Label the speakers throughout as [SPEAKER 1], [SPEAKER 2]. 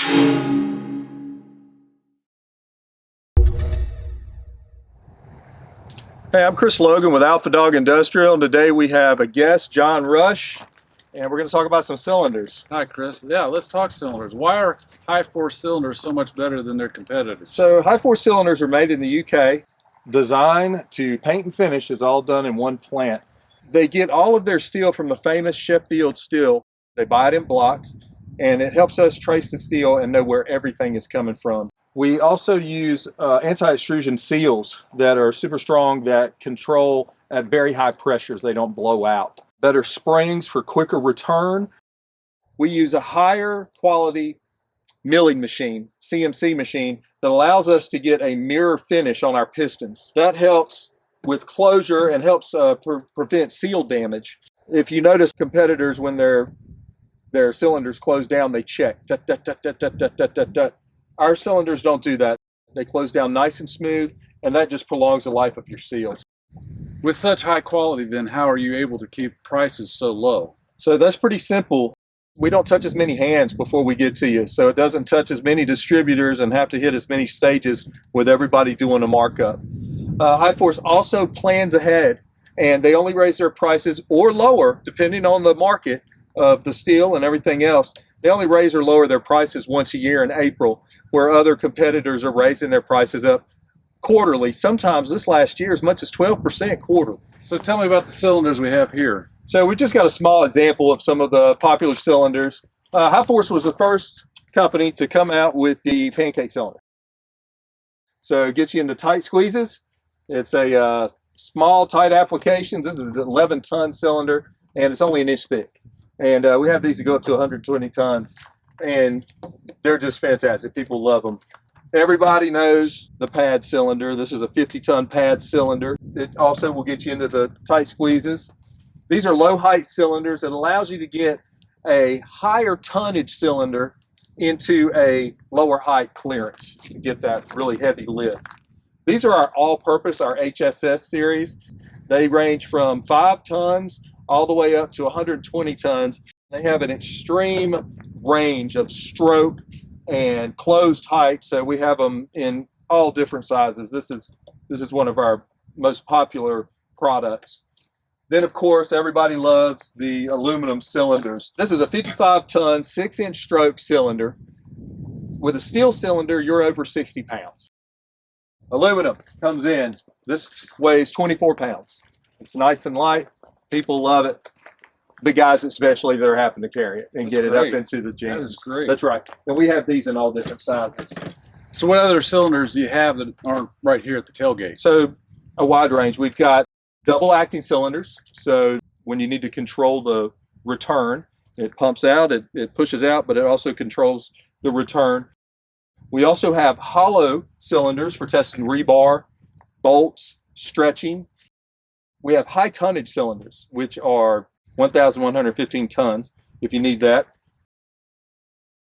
[SPEAKER 1] Hey, I'm Chris Logan with Alpha Dog Industrial, and today we have a guest, John Rush, and we're going to talk about some cylinders.
[SPEAKER 2] Hi, Chris. Yeah, let's talk cylinders. Why are HiForce cylinders so much better than their competitors?
[SPEAKER 1] So HiForce cylinders are made in the UK. Design to paint and finish is all done in one plant. They get all of their steel from the famous Sheffield steel. They buy it in blocks, and it helps us trace the steel and know where everything is coming from. We also use anti-extrusion seals that are super strong that control at very high pressures. They don't blow out. Better springs for quicker return. We use a higher quality milling machine, CMC machine, that allows us to get a mirror finish on our pistons. That helps with closure and helps prevent seal damage. If you notice competitors, when their cylinders close down, they check. Tut, tut, tut, tut, tut, tut, tut, tut, tut. Our cylinders don't do that. They close down nice and smooth, and that just prolongs the life of your seals.
[SPEAKER 2] With such high quality, then how are you able to keep prices so low?
[SPEAKER 1] So that's pretty simple. We don't touch as many hands before we get to you, so it doesn't touch as many distributors and have to hit as many stages with everybody doing a markup. HiForce also plans ahead, and they only raise their prices or lower, depending on the market of the steel and everything else. They only raise or lower their prices once a year in April, where other competitors are raising their prices up quarterly. Sometimes this last year as much as 12% quarterly.
[SPEAKER 2] So tell me about the cylinders we have here.
[SPEAKER 1] So we just got a small example of some of the popular cylinders. HiForce was the first company to come out with the pancake cylinder. So it gets you into tight squeezes. It's a small, tight applications. This is an 11-ton cylinder, and it's only an inch thick. And we have these that go up to 120 tons, and they're just fantastic. People love them. Everybody knows the pad cylinder. This is a 50-ton pad cylinder. It also will get you into the tight squeezes. These are low height cylinders. It allows you to get a higher tonnage cylinder into a lower height clearance to get that really heavy lift. These are our all-purpose, our HSS series. They range from 5 tons all the way up to 120 tons. They have an extreme range of stroke and closed height, so we have them in all different sizes. This is one of our most popular products. Then, of course, everybody loves the aluminum cylinders. This is a 55-ton, 6-inch stroke cylinder. With a steel cylinder, you're over 60 pounds. Aluminum comes in. This weighs 24 pounds. It's nice and light. People love it. Big guys especially that are having to carry it and get it up into the gym.
[SPEAKER 2] That is great.
[SPEAKER 1] That's right. And we have these in all different sizes.
[SPEAKER 2] So what other cylinders do you have that aren't right here at the tailgate?
[SPEAKER 1] So a wide range. We've got double acting cylinders. So when you need to control the return, it pumps out, it pushes out, but it also controls the return. We also have hollow cylinders for testing rebar, bolts, stretching. We have high tonnage cylinders, which are 1,115 tons, if you need that.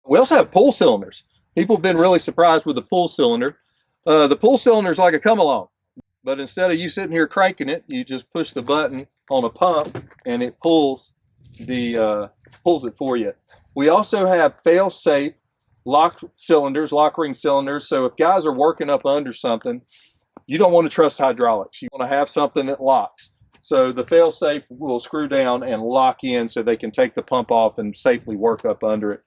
[SPEAKER 1] We also have pull cylinders. People have been really surprised with the pull cylinder. The pull cylinder is like a come-along, but instead of you sitting here cranking it, you just push the button on a pump, and it pulls it for you. We also have fail-safe lock cylinders, lock ring cylinders. So if guys are working up under something, you don't want to trust hydraulics. You want to have something that locks. So the fail-safe will screw down and lock in so they can take the pump off and safely work up under it.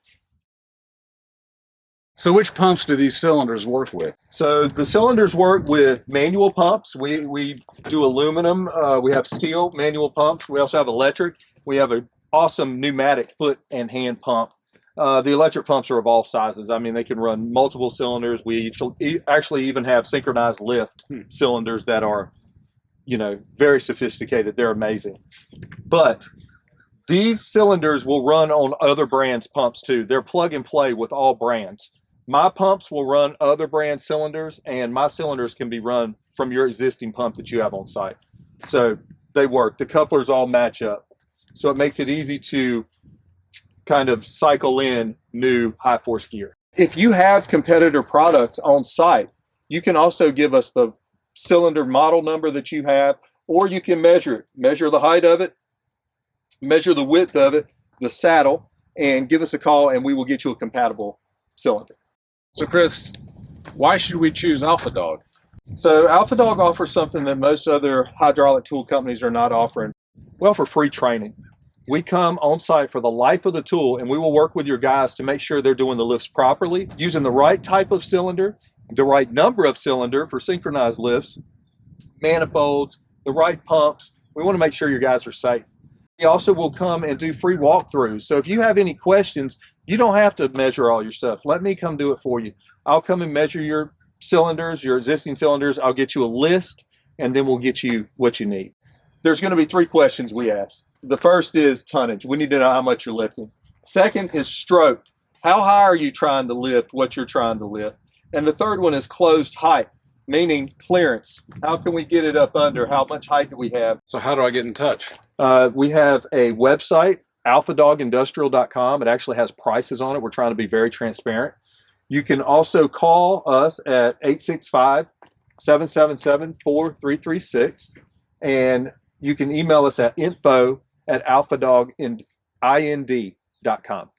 [SPEAKER 2] So which pumps do these cylinders work with?
[SPEAKER 1] So the cylinders work with manual pumps. We do aluminum. We have steel manual pumps. We also have electric. We have an awesome pneumatic foot and hand pump. The electric pumps are of all sizes. I mean, they can run multiple cylinders. We actually even have synchronized lift cylinders that are, very sophisticated. They're amazing. But these cylinders will run on other brands' pumps too. They're plug and play with all brands. My pumps will run other brand cylinders, and my cylinders can be run from your existing pump that you have on site. So they work. The couplers all match up. So it makes it easy to kind of cycle in new HiForce gear. If you have competitor products on site, you can also give us the cylinder model number that you have, or you can measure the height of it, measure the width of it, the saddle, and give us a call, and we will get you a compatible cylinder.
[SPEAKER 2] So Chris, why should we choose Alpha Dog?
[SPEAKER 1] So Alpha Dog offers something that most other hydraulic tool companies are not offering. We offer free training. We come on site for the life of the tool, and we will work with your guys to make sure they're doing the lifts properly, using the right type of cylinder, the right number of cylinder for synchronized lifts, manifolds, the right pumps. We want to make sure your guys are safe. We also will come and do free walkthroughs. So if you have any questions, you don't have to measure all your stuff. Let me come do it for you. I'll come and measure your cylinders, your existing cylinders. I'll get you a list, and then we'll get you what you need. There's going to be 3 questions we ask. The first is tonnage. We need to know how much you're lifting. Second is stroke. How high are you trying to lift what you're trying to lift? And the third one is closed height, meaning clearance. How can we get it up under? How much height do we have?
[SPEAKER 2] So how do I get in touch?
[SPEAKER 1] We have a website, alphadogindustrial.com. It actually has prices on it. We're trying to be very transparent. You can also call us at 865-777-4336. And you can email us at info@alphadogind.com.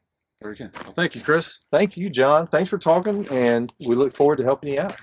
[SPEAKER 2] Very good. Well, thank you, Chris.
[SPEAKER 1] Thank you, John. Thanks for talking, and we look forward to helping you out.